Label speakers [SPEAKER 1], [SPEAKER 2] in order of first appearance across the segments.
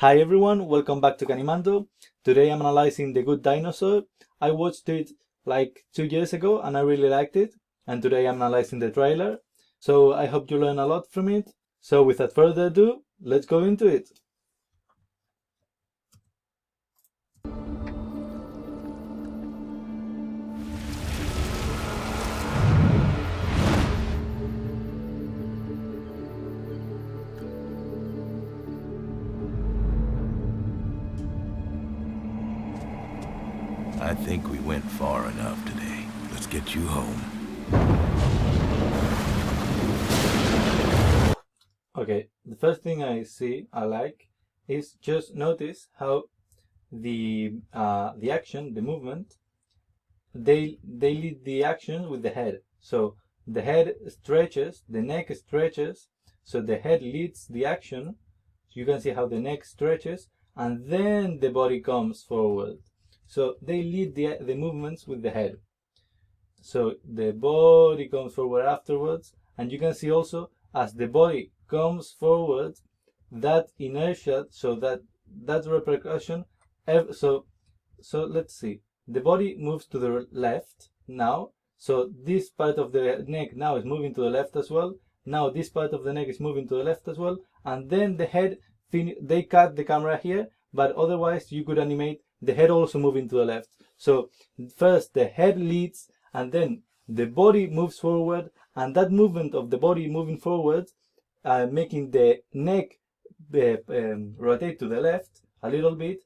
[SPEAKER 1] Hi everyone, welcome back to Canimando. Today I'm analyzing The Good Dinosaur. I watched it like 2 years ago and I really liked it. And today I'm analyzing the trailer. So I hope you learn a lot from it. So without further ado, let's go into it.
[SPEAKER 2] I think we went far enough today. Let's get you home.
[SPEAKER 1] Okay, the first thing I like is just notice how the action, the movement, they lead the action with the head. So the head stretches, the neck stretches, so the head leads the action. So you can see how the neck stretches and then the body comes forward. So they lead the movements with the head. So the body comes forward afterwards, and you can see also as the body comes forward, that inertia, so that repercussion. So let's see. The body moves to the left now. So this part of the neck now is moving to the left as well. Now this part of the neck is moving to the left as well. And then the head, they cut the camera here, but otherwise you could animate the head also moving to the left. So first the head leads and then the body moves forward, and that movement of the body moving forward, making the neck rotate to the left a little bit,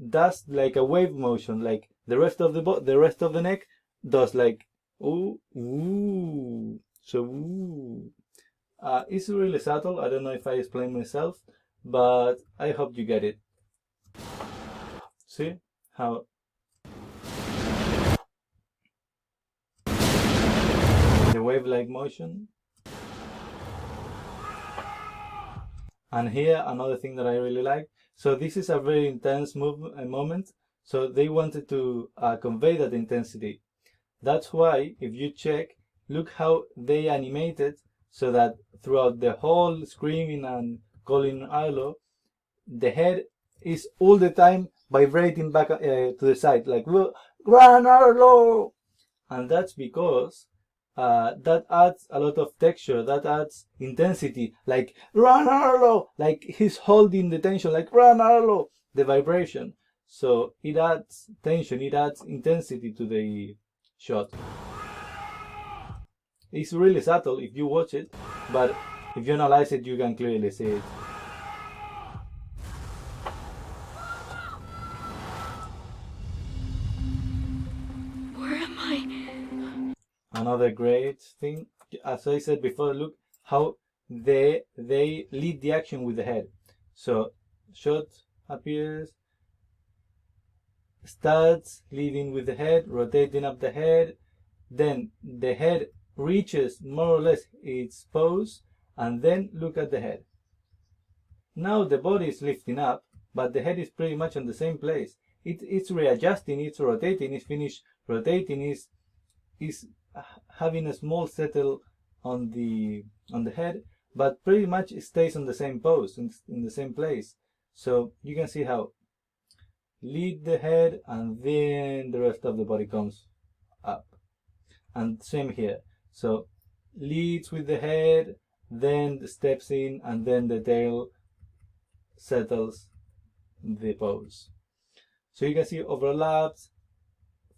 [SPEAKER 1] does like a wave motion, like the rest of the neck does like ooh, ooh. So ooh. It's really subtle. I don't know if I explain myself, but I hope you get it. See how the wave-like motion. And here another thing that I really like. So this is a very intense moment. So they wanted to convey that intensity. That's why if you check, look how they animated so that throughout the whole screaming and calling Arlo, the head is all the time vibrating back to the side, like "Run Arlo!" And that's because that adds a lot of texture, that adds intensity, like "Run Arlo!" Like he's holding the tension, like "Run Arlo!" The vibration. So it adds tension, it adds intensity to the shot. It's really subtle if you watch it, but if you analyze it, you can clearly see it.
[SPEAKER 3] Where am I?
[SPEAKER 1] Another great thing, as I said before, look how they lead the action with the head. So shot appears, starts leading with the head, rotating up the head, then the head reaches more or less its pose, and then look at the head. Now the body is lifting up, but the head is pretty much on the same place. It's readjusting, it's rotating, it's finished rotating, is having a small settle on the head, but pretty much it stays on the same pose, in the same place. So you can see how lead the head and then the rest of the body comes up. And same here. So leads with the head, then steps in, and then the tail settles the pose. So you can see overlaps,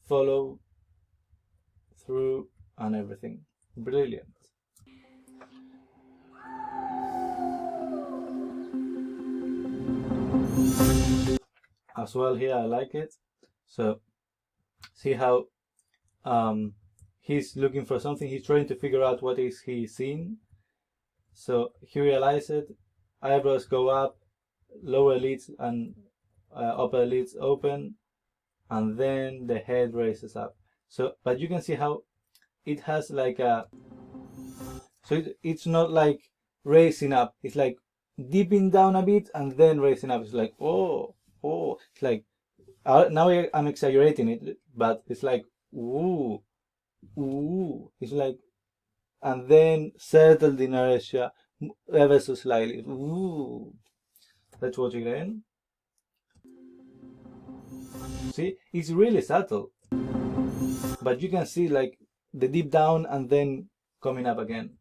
[SPEAKER 1] follow through, and everything. Brilliant. As well here I like it. So see how he's looking for something, he's trying to figure out what is he seeing. So he realizes eyebrows go up, lower lids and upper lids open, and then the head raises up. So but you can see how it has like a, so it's not like raising up, it's like dipping down a bit and then raising up. It's like oh, it's like now I'm exaggerating it, but it's like ooh, it's like, and then settle the inertia ever so slightly. Ooh. Let's watch again. See, it's really subtle, but you can see like the deep down and then coming up again.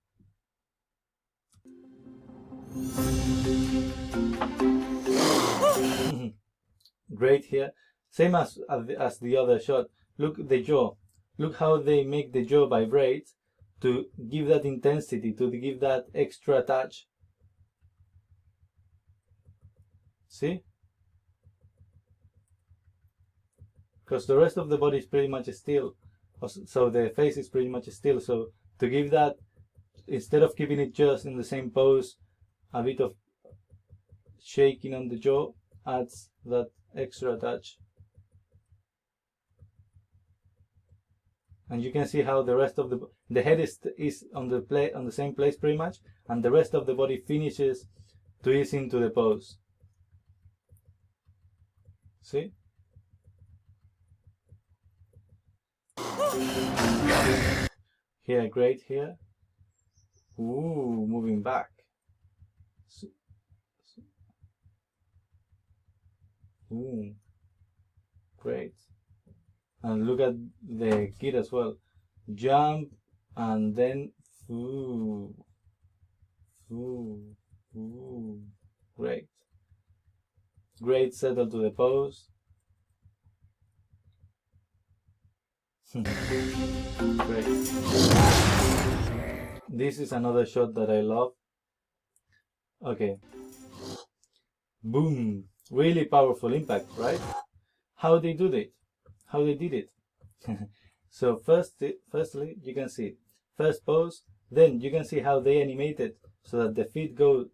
[SPEAKER 1] Great here, same as the other shot. Look the jaw, look how they make the jaw vibrate to give that intensity, to give that extra touch. See? Because the rest of the body is pretty much still, so the face is pretty much still, so to give that, instead of keeping it just in the same pose, a bit of shaking on the jaw adds that extra touch. And you can see how the rest of the head is on the same place pretty much, and the rest of the body finishes to ease into the pose. See? Here, great here. Ooh, moving back. Ooh, great. And look at the kid as well. Jump and then ooh, ooh, ooh. Great. Great settle to the pose. Great. This is another shot that I love. Okay. Boom. Really powerful impact, right? How they do it? How they did it? So firstly, you can see first pose. Then you can see how they animate it so that the feet go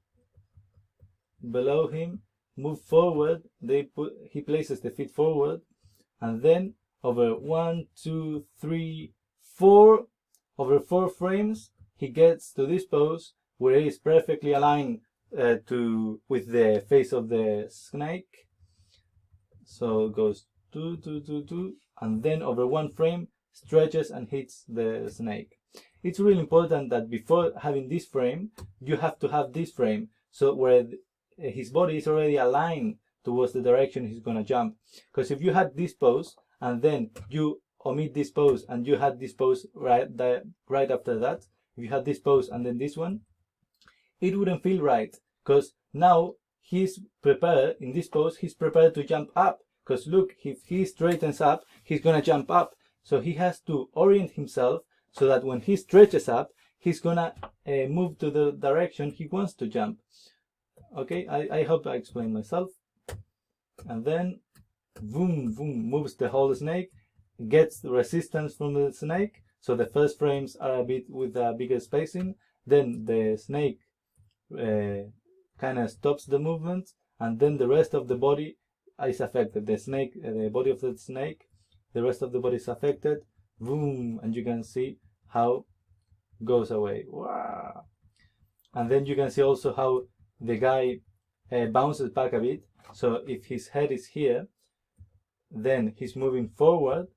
[SPEAKER 1] below him, move forward. He places the feet forward, and then over 1, 2, 3, 4, over 4 frames, he gets to this pose where he is perfectly aligned with the face of the snake. So it goes 2, 2, 2, 2, and then over 1 frame stretches and hits the snake. It's really important that before having this frame, you have to have this frame, so where his body is already aligned towards the direction he's gonna jump. Because if you had this pose and then you omit this pose and you had this pose right after that, if you had this pose and then this one, it wouldn't feel right, because now he's prepared, in this pose he's prepared to jump up, because look, if he straightens up, he's gonna jump up. So he has to orient himself so that when he stretches up, he's gonna move to the direction he wants to jump. Okay, I hope I explained myself. And then boom, boom, moves the whole snake, gets the resistance from the snake. So the first frames are a bit with a bigger spacing. Then the snake kind of stops the movement, and then the rest of the body is affected. The body of the snake, the rest of the body is affected. Boom, and you can see how goes away. Wow. And then you can see also how the guy bounces back a bit. So if his head is here, then he's moving forward.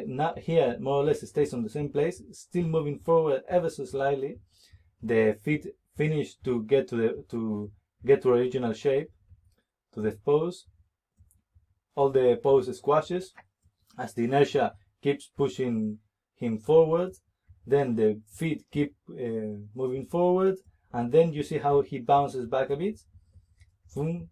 [SPEAKER 1] Not here, more or less stays on the same place, still moving forward ever so slightly. The feet finish to get to original shape, to the pose. All the pose squashes as the inertia keeps pushing him forward. Then the feet keep moving forward, and then you see how he bounces back a bit. Boom,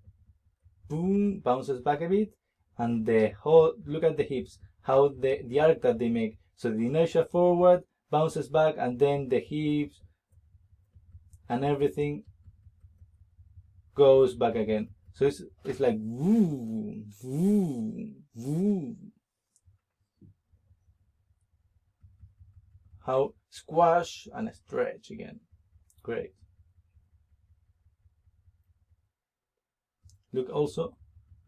[SPEAKER 1] boom, bounces back a bit, and the whole, look at the hips, how the arc that they make. So the inertia forward, bounces back, and then the hips and everything goes back again. So it's like woo, woo, woo. How squash and stretch again. Great. Look also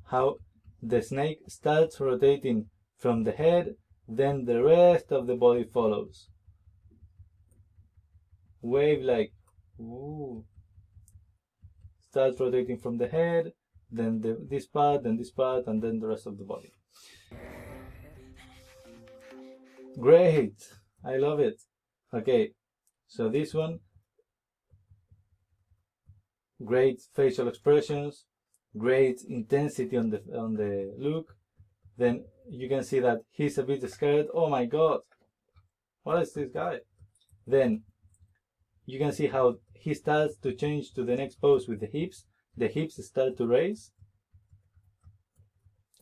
[SPEAKER 1] how the snake starts rotating from the head, then the rest of the body follows. Wave like ooh. Starts rotating from the head, then this part, then this part, and then the rest of the body. Great, I love it. Okay, so this one, great facial expressions, great intensity on the look, then you can see that he's a bit scared. Oh my god, what is this guy? Then you can see how he starts to change to the next pose with the hips. The hips start to raise.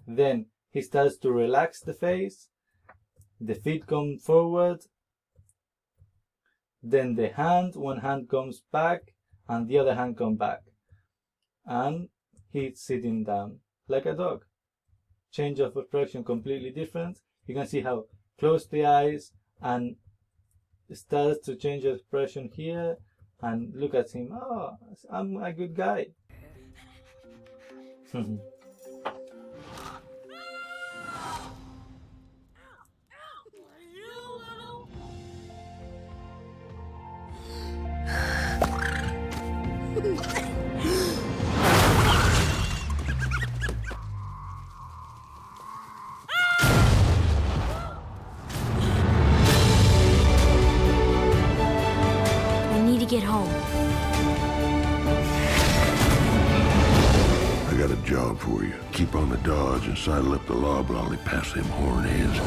[SPEAKER 1] Then he starts to relax the face. The feet come forward. Then the one hand comes back and the other hand comes back. And he's sitting down like a dog. Change of expression completely different. You can see how close the eyes and starts to change expression here. And look at him. Oh, I'm a good guy.
[SPEAKER 3] We need to get home.
[SPEAKER 4] I got a job for you. Keep on the dodge and sidle up the lob while they pass them hornheads.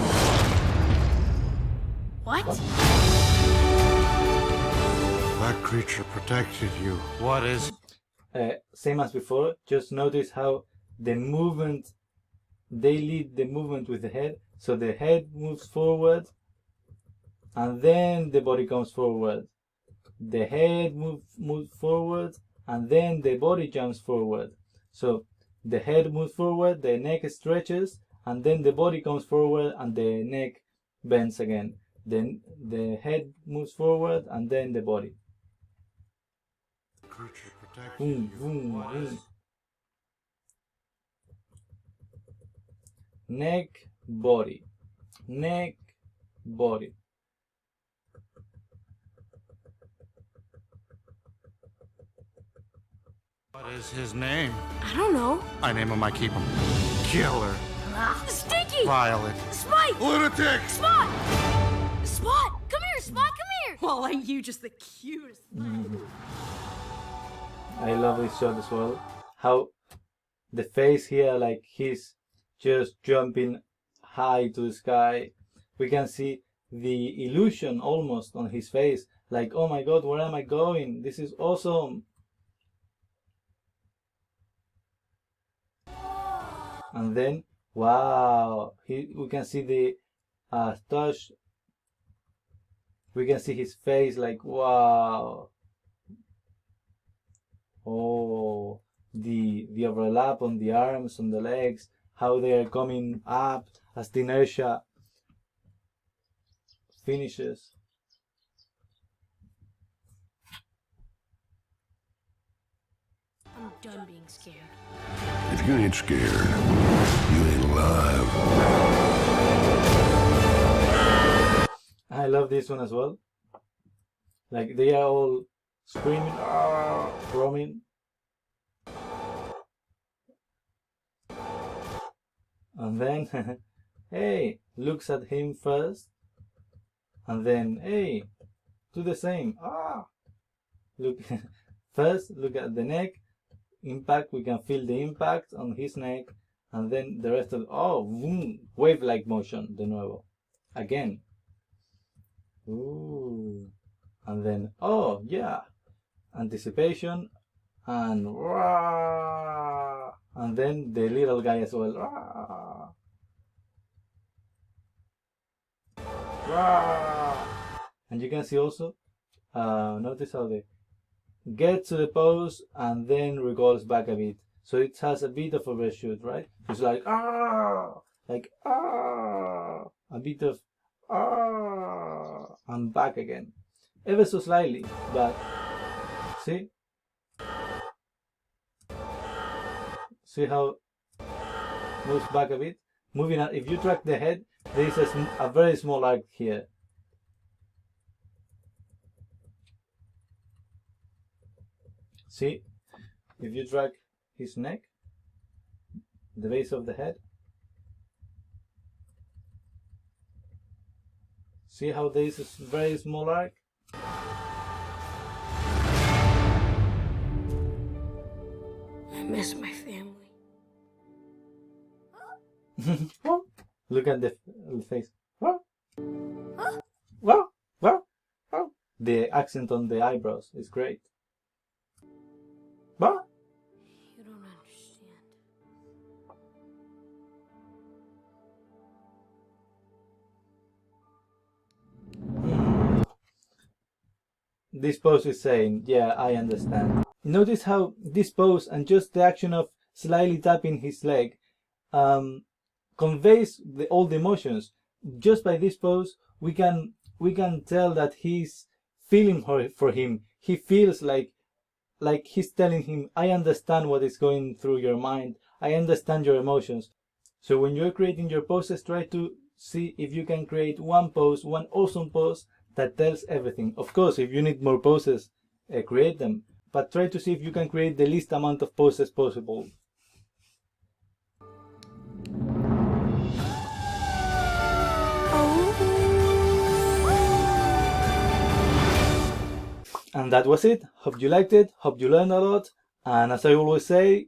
[SPEAKER 3] What?
[SPEAKER 5] That creature protected you. What is...
[SPEAKER 1] Same as before, just notice how the movement, they lead the movement with the head. So the head moves forward and then the body comes forward. The head moves forward and then the body jumps forward. So the head moves forward, the neck stretches, and then the body comes forward and the neck bends again. Then the head moves forward and then the body.
[SPEAKER 5] Creature protected
[SPEAKER 1] Boom,
[SPEAKER 5] you.
[SPEAKER 1] boom,
[SPEAKER 5] What
[SPEAKER 1] boom.
[SPEAKER 5] is...
[SPEAKER 1] Neck, body. Neck, body.
[SPEAKER 5] What is his name?
[SPEAKER 3] I don't know.
[SPEAKER 5] I name him, I keep him. Killer.
[SPEAKER 3] Stinky!
[SPEAKER 5] Violet.
[SPEAKER 3] Spike!
[SPEAKER 4] Lunatic!
[SPEAKER 3] Spot! Spot! Come here, Spot, come here!
[SPEAKER 6] Well, ain't you just the cutest?
[SPEAKER 1] I love this shot as well. How the face here, like he's just jumping high to the sky. We can see the illusion almost on his face. Like, oh my god, where am I going? This is awesome. And then, wow, we can see the touch. We can see his face like, wow. Oh, the overlap on the arms, on the legs, how they are coming up as the inertia finishes.
[SPEAKER 3] I'm done being scared.
[SPEAKER 4] If you ain't scared, you ain't alive.
[SPEAKER 1] I love this one as well. Like they are all screaming, roaming. And then, hey, looks at him first. And then, hey, do the same. Look, first look at the neck. Impact, we can feel the impact on his neck. And then the rest of, boom, wave-like motion, de nuevo. Again. Ooh. And then, oh, yeah. Anticipation. And, rah, and then the little guy as well. Rah, rah. And you can see also, notice how they get to the pose and then recoils back a bit. So it has a bit of overshoot, right? It's like, a bit of, and back again. Ever so slightly, but see? See how moves back a bit? Moving out, if you track the head, there is a very small arc here. See? If you drag his neck, the base of the head, see how there is a very small arc?
[SPEAKER 3] I miss my family.
[SPEAKER 1] Look at the face. Wow. Wow. Wow. Wow. The accent on the eyebrows is great. Wow.
[SPEAKER 3] You don't understand.
[SPEAKER 1] This pose is saying, yeah, I understand. Notice how this pose and just the action of slightly tapping his leg conveys all the emotions. Just by this pose, we can tell that he's feeling for him. He feels like he's telling him, I understand what is going through your mind. I understand your emotions. So when you're creating your poses, try to see if you can create one pose, one awesome pose that tells everything. Of course, if you need more poses, create them. But try to see if you can create the least amount of poses possible. And that was it. Hope you liked it. Hope you learned a lot. And as I always say,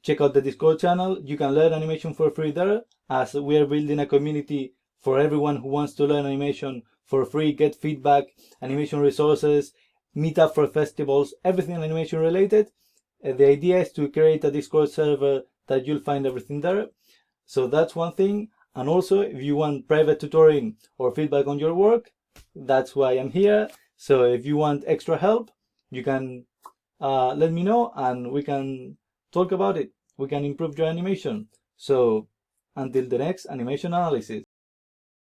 [SPEAKER 1] check out the Discord channel. You can learn animation for free there, as we are building a community for everyone who wants to learn animation for free, get feedback, animation resources, meet up for festivals, everything animation related. The idea is to create a Discord server that you'll find everything there. So that's one thing. And also, if you want private tutoring or feedback on your work, that's why I'm here. So if you want extra help, you can let me know and we can talk about it. We can improve your animation. So until the next animation analysis.